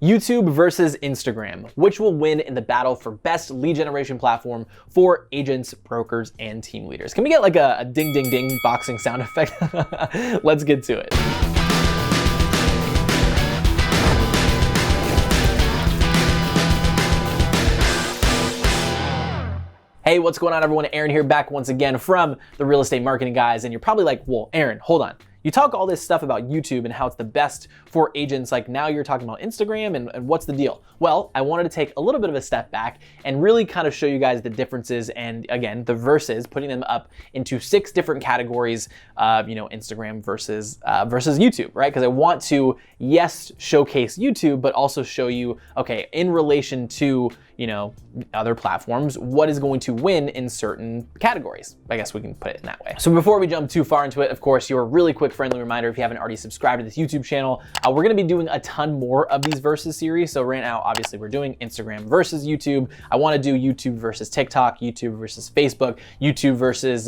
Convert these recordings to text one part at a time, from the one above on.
YouTube versus Instagram. Which will win in the battle for best lead generation platform for agents, brokers, and team leaders? Can we get like a ding, ding, ding boxing sound effect? Let's get to it. Hey, what's going on, everyone? Aaron here, back once again from the Real Estate Marketing Guys. And you're probably like, well, Aaron, hold on. You talk all this stuff about YouTube and how it's the best for agents. Like now you're talking about Instagram and what's the deal? Well, I wanted to take a little bit of a step back and really kind of show you guys the differences and again, the verses, putting them up into 6 different categories of, Instagram versus YouTube, right? Because I want to, yes, showcase YouTube, but also show you, okay, in relation to, other platforms, what is going to win in certain categories. I guess we can put it in that way. So before we jump too far into it, of course, your really quick friendly reminder, if you haven't already subscribed to this YouTube channel, we're gonna be doing a ton more of these versus series. So right now, obviously we're doing Instagram versus YouTube. I wanna do YouTube versus TikTok, YouTube versus Facebook, YouTube versus,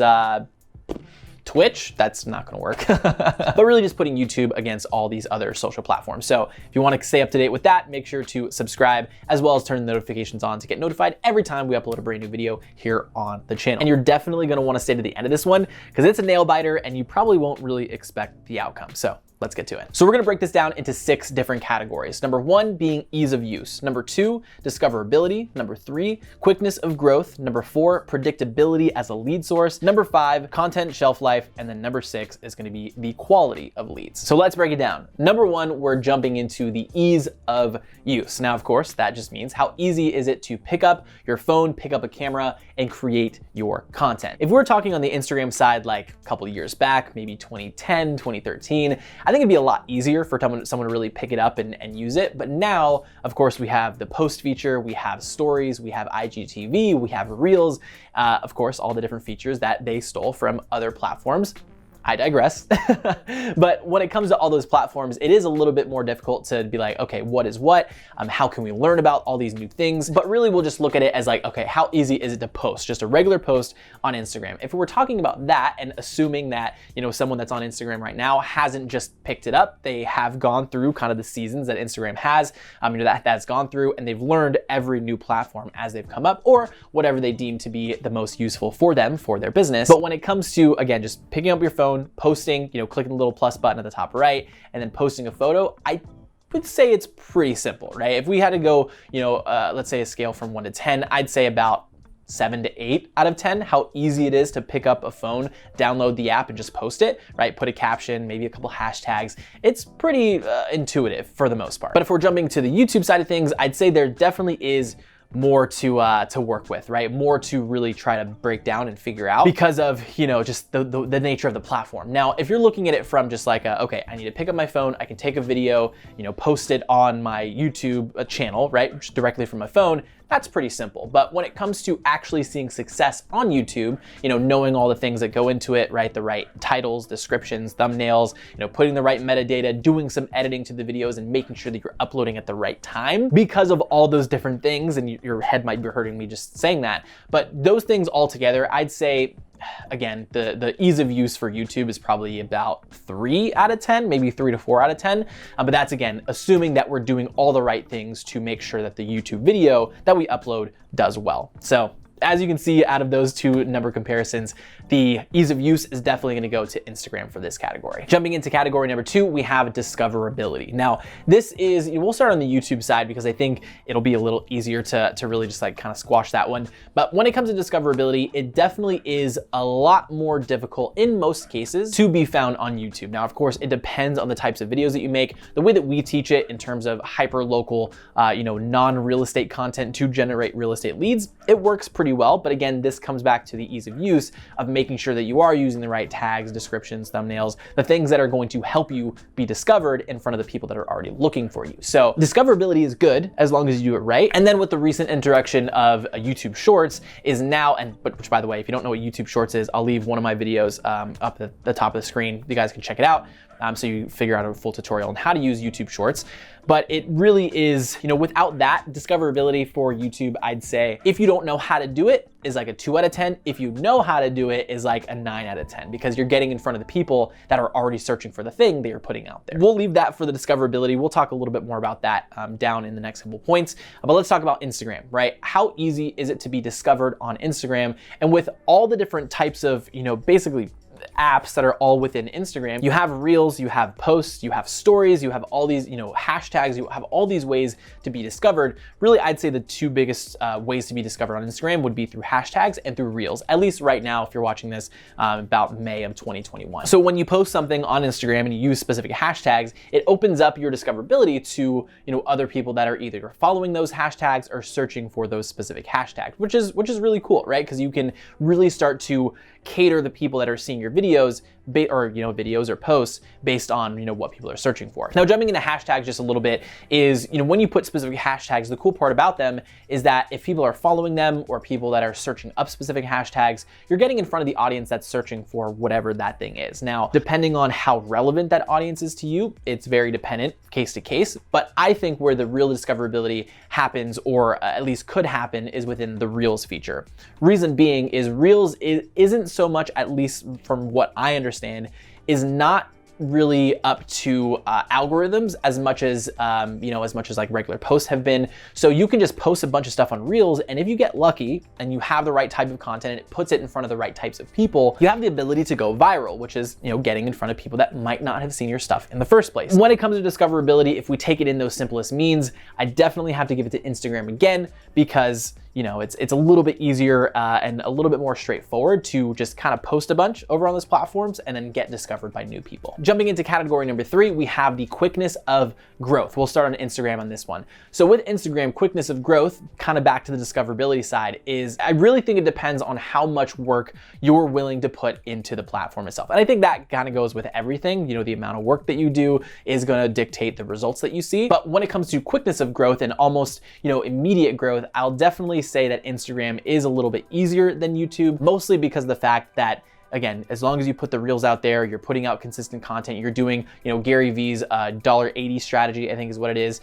Twitch, that's not gonna work. But really just putting YouTube against all these other social platforms. So if you wanna stay up to date with that, make sure to subscribe as well as turn the notifications on to get notified every time we upload a brand new video here on the channel. And you're definitely gonna wanna stay to the end of this one because it's a nail biter and you probably won't really expect the outcome. So let's get to it. So we're gonna break this down into 6 different categories. Number 1 being ease of use. Number 2, discoverability. Number 3, quickness of growth. Number 4, predictability as a lead source. Number 5, content shelf life. And then number 6 is gonna be the quality of leads. So let's break it down. Number 1, we're jumping into the ease of use. Now, of course, that just means how easy is it to pick up your phone, pick up a camera, and create your content. If we're talking on the Instagram side, like a couple years back, maybe 2010, 2013, I think it'd be a lot easier for someone to really pick it up and use it. But now, of course, we have the post feature, we have stories, we have IGTV, we have Reels, of course, all the different features that they stole from other platforms. I digress. But when it comes to all those platforms, it is a little bit more difficult to be like, okay, what is what? How can we learn about all these new things? But really we'll just look at it as like, okay, how easy is it to post? Just a regular post on Instagram. If we're talking about that and assuming that, someone that's on Instagram right now hasn't just picked it up, they have gone through kind of the seasons that Instagram has, that's gone through and they've learned every new platform as they've come up or whatever they deem to be the most useful for them, for their business. But when it comes to, again, just picking up your phone, posting, clicking the little plus button at the top right, and then posting a photo, I would say it's pretty simple, right? If we had to go, let's say a scale from 1 to 10, I'd say about 7 to 8 out of 10, how easy it is to pick up a phone, download the app and just post it, right? Put a caption, maybe a couple hashtags. It's pretty intuitive for the most part. But if we're jumping to the YouTube side of things, I'd say there definitely is more to work with, right? More to really try to break down and figure out because of, just the nature of the platform. Now, if you're looking at it from just like, okay, I need to pick up my phone, I can take a video, post it on my YouTube channel, right? Directly from my phone, that's pretty simple. But when it comes to actually seeing success on YouTube, knowing all the things that go into it, right? The right titles, descriptions, thumbnails, putting the right metadata, doing some editing to the videos and making sure that you're uploading at the right time because of all those different things. And your head might be hurting me just saying that. But those things all together, I'd say, again, the ease of use for YouTube is probably about 3 out of 10, maybe 3 to 4 out of 10. But that's, again, assuming that we're doing all the right things to make sure that the YouTube video that we upload does well. So as you can see out of those 2 number comparisons, the ease of use is definitely gonna go to Instagram for this category. Jumping into category number 2, we have discoverability. Now, this is, we'll start on the YouTube side because I think it'll be a little easier to really just like kind of squash that one. But when it comes to discoverability, it definitely is a lot more difficult in most cases to be found on YouTube. Now, of course, it depends on the types of videos that you make. The way that we teach it in terms of hyper-local, non-real estate content to generate real estate leads, it works pretty well. But again, this comes back to the ease of use of making sure that you are using the right tags, descriptions, thumbnails, the things that are going to help you be discovered in front of the people that are already looking for you. So discoverability is good as long as you do it right. And then with the recent introduction of YouTube Shorts is now, which by the way, if you don't know what YouTube Shorts is, I'll leave one of my videos up at the top of the screen. You guys can check it out. So you figure out a full tutorial on how to use YouTube Shorts. But it really is, without that, discoverability for YouTube, I'd say, if you don't know how to do it, is like a 2 out of 10. If you know how to do it, is like a 9 out of 10, because you're getting in front of the people that are already searching for the thing that you're putting out there. We'll leave that for the discoverability. We'll talk a little bit more about that down in the next couple points. But let's talk about Instagram, right? How easy is it to be discovered on Instagram? And with all the different types of, basically apps that are all within Instagram, you have Reels, you have posts, you have stories, you have all these, hashtags, you have all these ways to be discovered. Really, I'd say the two biggest ways to be discovered on Instagram would be through hashtags and through Reels, at least right now, if you're watching this about May of 2021. So when you post something on Instagram and you use specific hashtags, it opens up your discoverability to, other people that are either following those hashtags or searching for those specific hashtags, which is really cool, right? Because you can really start to cater the people that are seeing your videos videos or posts based on what people are searching for. Now, jumping into hashtags just a little bit is, when you put specific hashtags, the cool part about them is that if people are following them or people that are searching up specific hashtags, you're getting in front of the audience that's searching for whatever that thing is. Now, depending on how relevant that audience is to you, it's very dependent case to case, but I think where the real discoverability happens, or at least could happen, is within the Reels feature. Reason being is Reels isn't so much, at least from what I understand, is not really up to algorithms as much as like regular posts have been. So you can just post a bunch of stuff on Reels, and if you get lucky and you have the right type of content and it puts it in front of the right types of people, you have the ability to go viral, which is getting in front of people that might not have seen your stuff in the first place. When it comes to discoverability, if we take it in those simplest means, I definitely have to give it to Instagram again, because it's a little bit easier and a little bit more straightforward to just kind of post a bunch over on those platforms and then get discovered by new people. Jumping into category number 3, we have the quickness of growth. We'll start on Instagram on this one. So with Instagram, quickness of growth, kind of back to the discoverability side, is I really think it depends on how much work you're willing to put into the platform itself. And I think that kind of goes with everything. The amount of work that you do is going to dictate the results that you see. But when it comes to quickness of growth and almost, immediate growth, I'll definitely say that Instagram is a little bit easier than YouTube, mostly because of the fact that, again, as long as you put the Reels out there, you're putting out consistent content, you're doing, Gary V's $1.80 strategy, I think is what it is.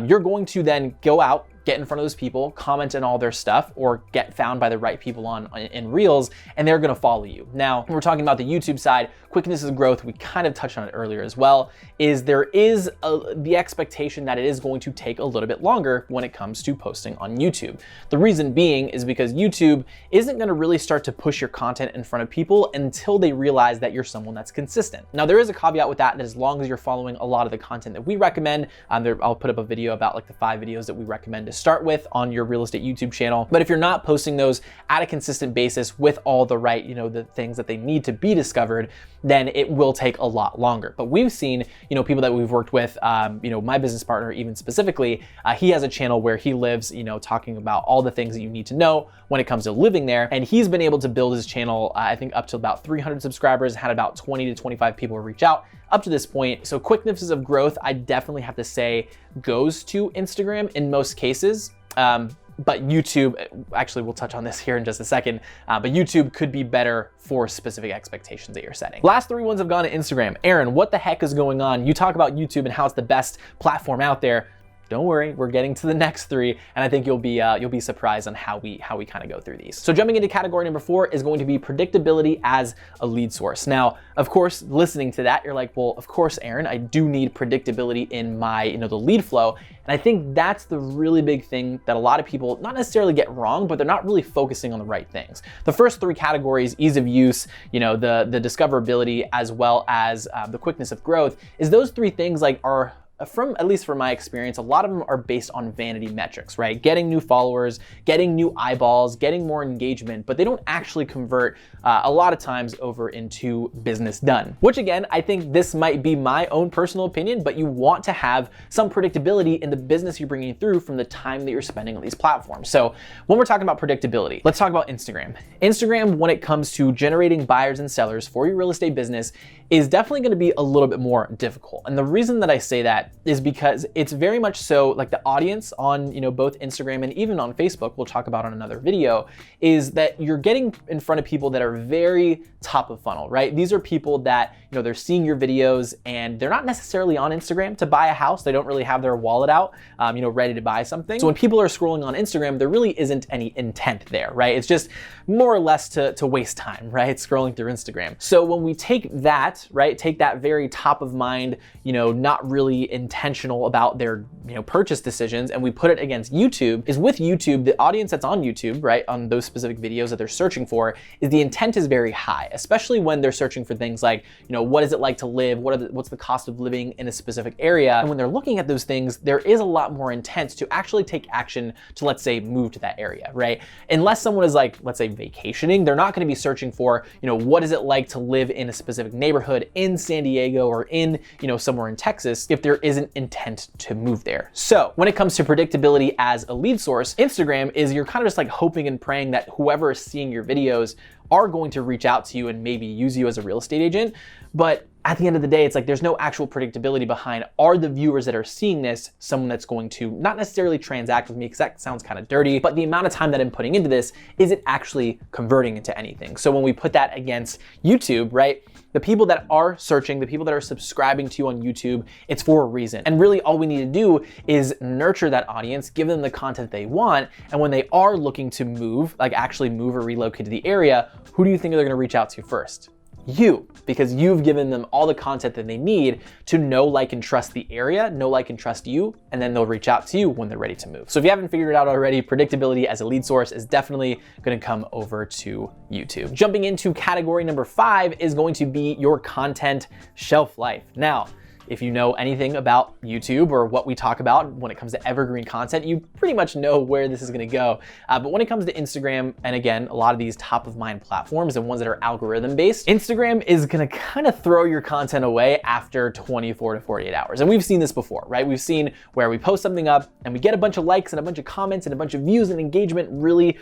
You're going to then go out, get in front of those people, comment on all their stuff, or get found by the right people in Reels, and they're gonna follow you. Now, when we're talking about the YouTube side, quickness of growth, we kind of touched on it earlier as well, is there is the expectation that it is going to take a little bit longer when it comes to posting on YouTube. The reason being is because YouTube isn't gonna really start to push your content in front of people until they realize that you're someone that's consistent. Now, there is a caveat with that as long as you're following a lot of the content that we recommend, I'll put up a video about like the 5 videos that we recommend to start with on your real estate YouTube channel. But if you're not posting those at a consistent basis with all the right, the things that they need to be discovered, then it will take a lot longer. But we've seen, people that we've worked with, my business partner, even specifically, he has a channel where he lives, talking about all the things that you need to know when it comes to living there. And he's been able to build his channel, I think up to about 300 subscribers, had about 20 to 25 people reach out up to this point. So quickness of growth, I definitely have to say, goes to Instagram in most cases. But YouTube, actually we'll touch on this here in just a second, but YouTube could be better for specific expectations that you're setting. Last 3 ones have gone to Instagram. Aaron, what the heck is going on? You talk about YouTube and how it's the best platform out there. Don't worry, we're getting to the next 3, and I think you'll be surprised on how we kind of go through these. So jumping into category number 4 is going to be predictability as a lead source. Now, of course, listening to that, you're like, well, of course, Aaron, I do need predictability in my, the lead flow. And I think that's the really big thing that a lot of people not necessarily get wrong, but they're not really focusing on the right things. The first 3 categories, ease of use, the discoverability, as well as the quickness of growth, is those 3 things are, at least from my experience, a lot of them are based on vanity metrics, right? Getting new followers, getting new eyeballs, getting more engagement, but they don't actually convert a lot of times over into business done. Which again, I think this might be my own personal opinion, but you want to have some predictability in the business you're bringing through from the time that you're spending on these platforms. So when we're talking about predictability, let's talk about Instagram. Instagram, when it comes to generating buyers and sellers for your real estate business, is definitely gonna be a little bit more difficult. And the reason that I say that that is because it's very much so like the audience on, both Instagram and even on Facebook, we'll talk about on another video, is that you're getting in front of people that are very top of funnel, right? These are people that, they're seeing your videos and they're not necessarily on Instagram to buy a house. They don't really have their wallet out, ready to buy something. So when people are scrolling on Instagram, there really isn't any intent there, right? It's just more or less to waste time, right? Scrolling through Instagram. So when we take that, right, take that very top of mind, not really intentional about their, purchase decisions, and we put it against YouTube, is with YouTube, the audience that's on YouTube, right, on those specific videos that they're searching for, is the intent is very high, especially when they're searching for things like, what is it like to live? What's the cost of living in a specific area? And when they're looking at those things, there is a lot more intent to actually take action to, let's say, move to that area, right? Unless someone is like, let's say, vacationing, they're not going to be searching for, what is it like to live in a specific neighborhood in San Diego or in, somewhere in Texas, if there isn't intent to move there. So when it comes to predictability as a lead source, Instagram is you're kind of just like hoping and praying that whoever is seeing your videos are going to reach out to you and maybe use you as a real estate agent. But at the end of the day, it's like there's no actual predictability behind, are the viewers that are seeing this someone that's going to not necessarily transact with me, because that sounds kind of dirty, but the amount of time that I'm putting into this, is it actually converting into anything? So when we put that against YouTube, right, the people that are searching, the people that are subscribing to you on YouTube, it's for a reason. And really all we need to do is nurture that audience, give them the content they want, and when they are looking to move, like actually move or relocate to the area, who do you think they're gonna reach out to first? You, because you've given them all the content that they need to know, like, and trust the area, know, like, and trust you, and then they'll reach out to you when they're ready to move. So if you haven't figured it out already, predictability as a lead source is definitely gonna come over to YouTube. Jumping into category number 5 is going to be your content shelf life. Now, if you know anything about YouTube or what we talk about when it comes to evergreen content, you pretty much know where this is gonna go. But when it comes to Instagram, and again, a lot of these top of mind platforms and ones that are algorithm based, Instagram is gonna kind of throw your content away after 24 to 48 hours. And we've seen this before, right? We've seen where we post something up and we get a bunch of likes and a bunch of comments and a bunch of views and engagement really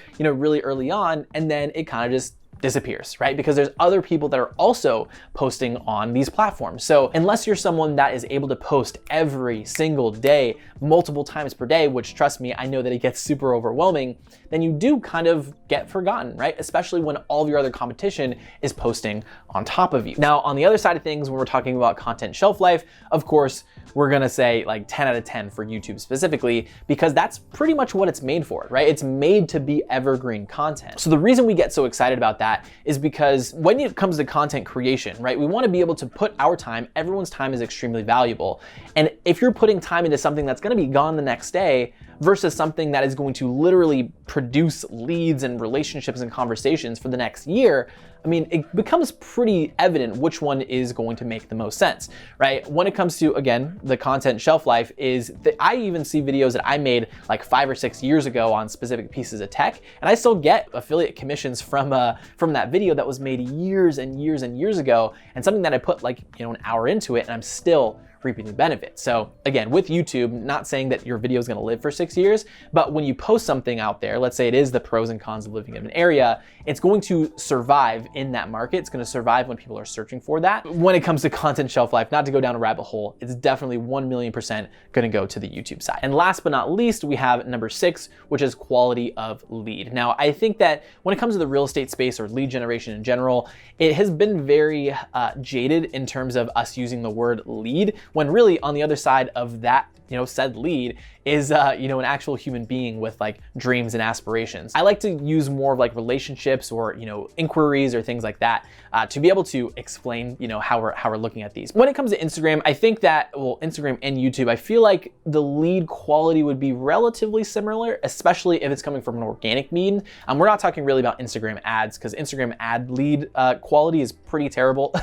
early on, and then it kind of just disappears, right? Because there's other people that are also posting on these platforms. So unless you're someone that is able to post every single day, multiple times per day, which trust me, I know that it gets super overwhelming, then you do kind of get forgotten, right? Especially when all of your other competition is posting on top of you. Now, on the other side of things, when we're talking about content shelf life, of course, we're gonna say like 10 out of 10 for YouTube specifically, because that's pretty much what it's made for, right? It's made to be evergreen content. So the reason we get so excited about that is because when it comes to content creation, right, we wanna be able to put our time, everyone's time is extremely valuable. And if you're putting time into something that's gonna be gone the next day versus something that is going to literally produce leads and relationships and conversations for the next year, I mean, it becomes pretty evident which one is going to make the most sense, right? When it comes to, again, the content shelf life, is that I even see videos that I made like 5 or 6 years ago on specific pieces of tech, and I still get affiliate commissions from that video that was made years and years and years ago, and something that I put like, an hour into it, and I'm still reaping the benefits. So again, with YouTube, not saying that your video is going to live for 6 years, but when you post something out there, let's say it is the pros and cons of living in an area, it's going to survive in that market. It's going to survive when people are searching for that. When it comes to content shelf life, not to go down a rabbit hole, it's definitely 1,000,000% going to go to the YouTube side. And last but not least, we have number 6, which is quality of lead. Now, I think that when it comes to the real estate space or lead generation in general, it has been very jaded in terms of us using the word lead, when really on the other side of that, said lead is, an actual human being with like dreams and aspirations. I like to use more of like relationships or, inquiries or things like that to be able to explain, how we're looking at these. When it comes to Instagram, I think that, well, Instagram and YouTube, I feel like the lead quality would be relatively similar, especially if it's coming from an organic lead. We're not talking really about Instagram ads, because Instagram ad lead quality is pretty terrible,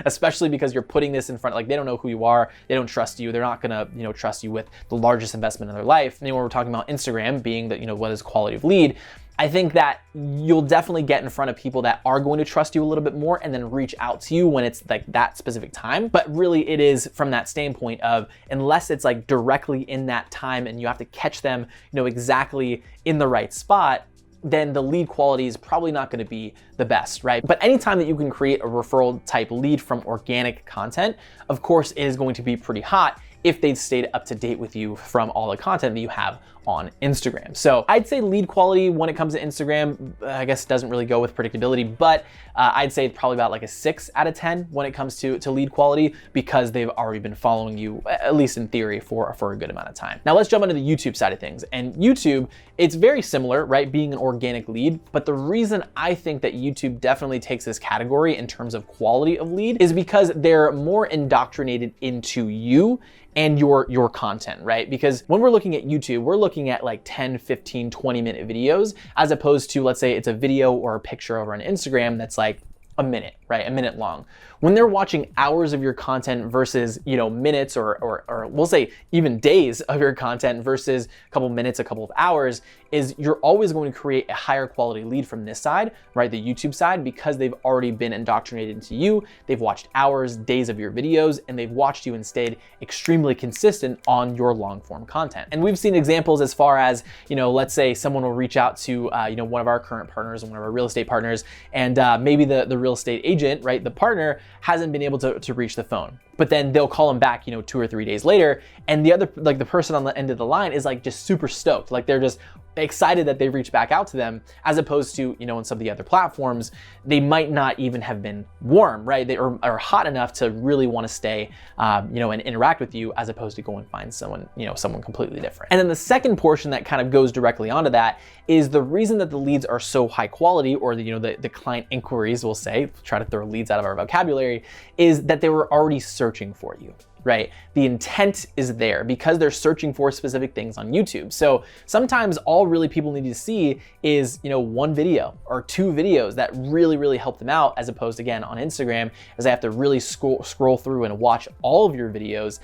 especially because you're putting this in front, like they don't know who you are, they don't trust you, they're not gonna, trust you with the largest investment in their life. And when we're talking about Instagram being that, what is quality of lead, I think that you'll definitely get in front of people that are going to trust you a little bit more and then reach out to you when it's like that specific time. But really it is from that standpoint of, unless it's like directly in that time and you have to catch them, exactly in the right spot, then the lead quality is probably not going to be the best, right? But anytime that you can create a referral type lead from organic content, of course it is going to be pretty hot if they'd stayed up to date with you from all the content that you have on Instagram. So I'd say lead quality when it comes to Instagram, I guess doesn't really go with predictability, but I'd say probably about like a 6 out of 10 when it comes to lead quality, because they've already been following you, at least in theory, for a good amount of time. Now let's jump into the YouTube side of things. And YouTube, it's very similar, right? Being an organic lead, but the reason I think that YouTube definitely takes this category in terms of quality of lead is because they're more indoctrinated into you and your content, right? Because when we're looking at YouTube, we're looking at like 10, 15, 20-minute videos, as opposed to, let's say it's a video or a picture over on Instagram that's like a minute, right? A minute long. When they're watching hours of your content versus, minutes or we'll say even days of your content versus a couple minutes, a couple of hours, is you're always going to create a higher quality lead from this side, right? The YouTube side, because they've already been indoctrinated into you. They've watched hours, days of your videos, and they've watched you and stayed extremely consistent on your long form content. And we've seen examples as far as, let's say someone will reach out to, one of our current partners and one of our real estate partners, and maybe the real estate agent, right? The partner hasn't been able to reach the phone. But then they'll call them back, 2 or 3 days later. And the other, like the person on the end of the line is like just super stoked. Like they're just excited that they've reached back out to them, as opposed to, in some of the other platforms, they might not even have been warm, right? They are hot enough to really want to stay, and interact with you, as opposed to go and find someone, someone completely different. And then the second portion that kind of goes directly onto that is the reason that the leads are so high quality, or the client inquiries, we'll say, try to throw leads out of our vocabulary, is that they were already searching for you, right? The intent is there because they're searching for specific things on YouTube. So sometimes all really people need to see is, one video or 2 videos that really, really help them out, as opposed, again, on Instagram, as they have to really scroll through and watch all of your videos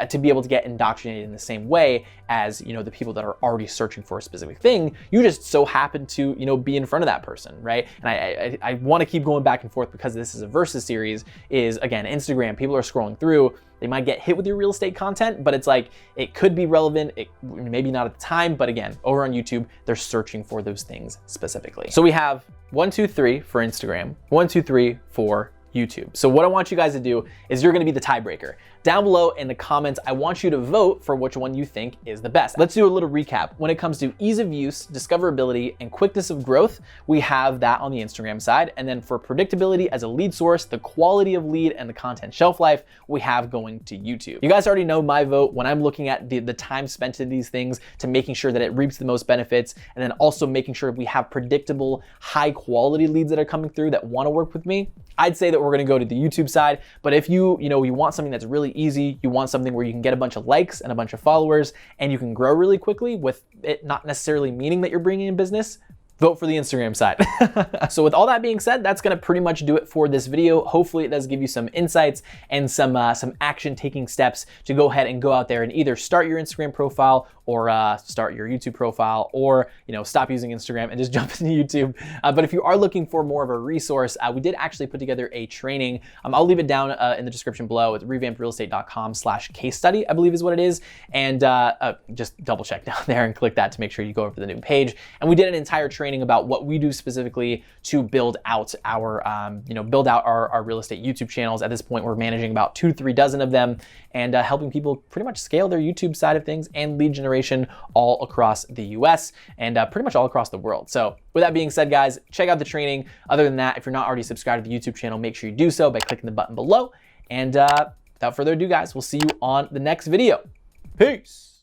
to be able to get indoctrinated in the same way as, the people that are already searching for a specific thing. You just so happen to, be in front of that person, right? And I want to keep going back and forth because this is a versus series, is, again, Instagram, people are scrolling through, they might get hit with your real estate content, but it's like, it could be relevant, maybe not at the time, but again, over on YouTube, they're searching for those things specifically. So we have 1, 2, 3 for Instagram, 1, 2, 3 for YouTube. So what I want you guys to do is you're gonna be the tiebreaker. Down below in the comments, I want you to vote for which one you think is the best. Let's do a little recap. When it comes to ease of use, discoverability, and quickness of growth, we have that on the Instagram side. And then for predictability as a lead source, the quality of lead, and the content shelf life, we have going to YouTube. You guys already know my vote when I'm looking at the time spent in these things to making sure that it reaps the most benefits, and then also making sure we have predictable, high quality leads that are coming through that wanna work with me. I'd say that we're gonna go to the YouTube side, but if you want something that's really easy, you want something where you can get a bunch of likes and a bunch of followers, and you can grow really quickly with it not necessarily meaning that you're bringing in business, vote for the Instagram side. So with all that being said, that's gonna pretty much do it for this video. Hopefully it does give you some insights and some action taking steps to go ahead and go out there and either start your Instagram profile or start your YouTube profile, or stop using Instagram and just jump into YouTube. But if you are looking for more of a resource, we did actually put together a training. I'll leave it down in the description below. It's revampedrealestate.com/case study, I believe is what it is. And just double check down there and click that to make sure you go over to the new page. And we did an entire training about what we do specifically to build out our, our real estate YouTube channels. At this point, we're managing about 2 to 3 dozen of them, and helping people pretty much scale their YouTube side of things and lead generation all across the US and pretty much all across the world. So with that being said, guys, check out the training. Other than that, if you're not already subscribed to the YouTube channel, make sure you do so by clicking the button below. And without further ado, guys, we'll see you on the next video. Peace.